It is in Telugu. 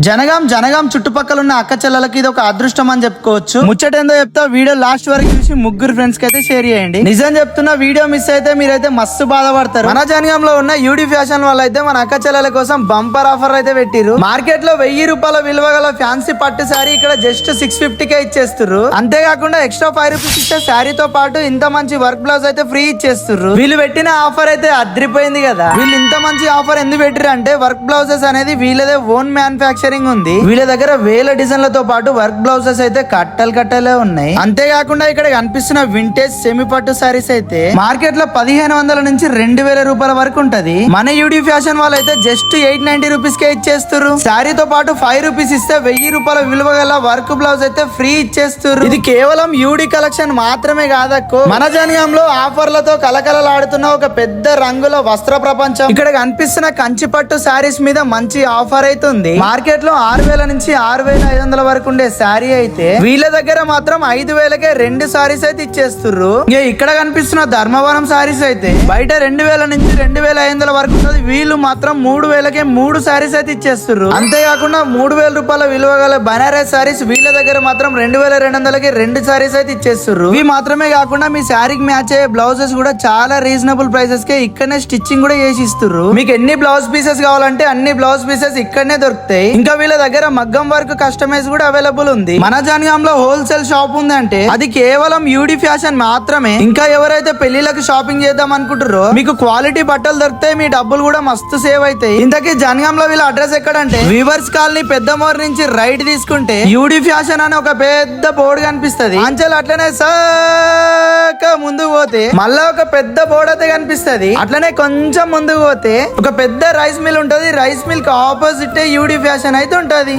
జనగాం చుట్టుపక్కల ఉన్న అక్క చెల్లెలకి ఇది ఒక అదృష్టం అని చెప్పుకోవచ్చు. ముచ్చటేందో చెప్తా, వీడియో లాస్ట్ వరకు చూసి ముగ్గురు ఫ్రెండ్స్ కి అయితే షేర్ చేయండి. నిజం చెప్తున్నా, వీడియో మిస్ అయితే మీరైతే మస్తు బాధపడతారు. మన జనగాంలో ఉన్న యూడి ఫ్యాషన్ వాళ్ళు అయితే మన అక్క చెల్లెల కోసం బంపర్ ఆఫర్ అయితే పెట్టిరు. మార్కెట్ లో 1000 రూపాయల విలువ గల ఫ్యాన్సీ పట్టు శారీ ఇక్కడ జస్ట్ 650కే ఇచ్చేస్తున్నారు. అంతేకాకుండా ఎక్స్ట్రా 5 రూపీస్ ఇచ్చే శారీతో పాటు ఇంత మంచి వర్క్ బ్లౌజ్ అయితే ఫ్రీ ఇచ్చేస్తున్నారు. వీళ్ళు పెట్టిన ఆఫర్ అయితే అద్రిపోయింది కదా. వీళ్ళు ఇంత మంచి ఆఫర్ ఎందుకు పెట్టిరు అంటే, వర్క్ బ్లౌజెస్ అనేది వీళ్ళదే ఓన్ మ్యానుఫ్యాక్చరింగ్ ఉంది. వీళ్ళ దగ్గర వేల డిజైన్లతో పాటు వర్క్ బ్లౌజెస్ అయితే కట్టలే ఉన్నాయి. అంతేకాకుండా ఇక్కడ కనిపిస్తున్న వింటేజ్ సెమీ పట్టు సారీస్ అయితే మార్కెట్ లో 1500 నుంచి 2000 రూపాయల వరకు ఉంటది. మన యూడి ఫ్యాషన్ వాళ్ళు అయితే జస్ట్ 890 రూపీస్ కే ఇచ్చేస్తారు. శారీతో పాటు 5 రూపీస్ ఇస్తే 1000 రూపాయల విలువ గల వర్క్ బ్లౌజ్ అయితే ఫ్రీ ఇచ్చేస్తారు. ఇది కేవలం యూడి కలెక్షన్ మాత్రమే కాదక్కో, మన జనగాంలో ఆఫర్లతో కలకలలాడుతున్న ఒక పెద్ద రంగుల వస్త్ర ప్రపంచం. ఇక్కడ కనిపిస్తున్న కంచి పట్టు శారీస్ మీద మంచి ఆఫర్ అయితే ఉంది. మార్కెట్ లో 6000 నుంచి 6500 వరకు ఉండే శారీ అయితే వీళ్ళ దగ్గర మాత్రం 5000కే 2 సారీస్ అయితే ఇచ్చేస్తున్నారు. ఇక్కడ కనిపిస్తున్న ధర్మవరం సారీస్ అయితే బయట 2000 నుంచి 2500 వరకు ఉంటుంది. వీళ్ళు మాత్రం 3000కే 3 సారీస్ అయితే ఇచ్చేస్తున్నారు. అంతేకాకుండా 3000 రూపాయల విలువ గల బనారస్ సారీస్ వీళ్ళ దగ్గర మాత్రం 2200కి 2 సారీస్ అయితే ఇచ్చేస్తున్నారు. ఇవి మాత్రమే కాకుండా మీ శారీకి మ్యాచ్ అయ్యే బ్లౌజెస్ కూడా చాలా రీజనబుల్ ప్రైసెస్ కే ఇక్కడనే స్టిచ్చింగ్ కూడా చేసి ఇస్తున్నారు. మీకు ఎన్ని బ్లౌజ్ పీసెస్ కావాలంటే అన్ని బ్లౌజ్ పీసెస్ ఇక్కడనే దొరుకుతాయి. ఇంకా వీళ్ళ దగ్గర మగ్గం వర్క్ కస్టమైజ్ కూడా అవైలబుల్ ఉంది. మన జనగాంలో హోల్సేల్ షాప్ ఉందంటే అది కేవలం యూడి ఫ్యాషన్ మాత్రమే. ఇంకా ఎవరైతే పెళ్లిళ్ళకి షాపింగ్ చేద్దాం అనుకుంటారో మీకు క్వాలిటీ బట్టలు దొరుకుతాయి, మీ డబ్బులు కూడా మస్తు సేవ్ అవుతాయి. ఇంతకీ జనగాంలో వీళ్ళ అడ్రస్ ఎక్కడంటే వీవర్స్ కాలనీ పెద్దమోర్ నుంచి రైట్ తీసుకుంటే యూడి ఫ్యాషన్ అని ఒక పెద్ద బోర్డు కనిపిస్తది. అంచెలు అట్లనే సాక ముందుకు పోతే మళ్ళా ఒక పెద్ద బోర్డు అయితే కనిపిస్తది. అట్లనే కొంచెం ముందుకు పోతే ఒక పెద్ద రైస్ మిల్ ఉంటది. రైస్ మిల్ కి ఆపోజిట్ యూడి ఫ్యాషన్ అయితే ఉంటది.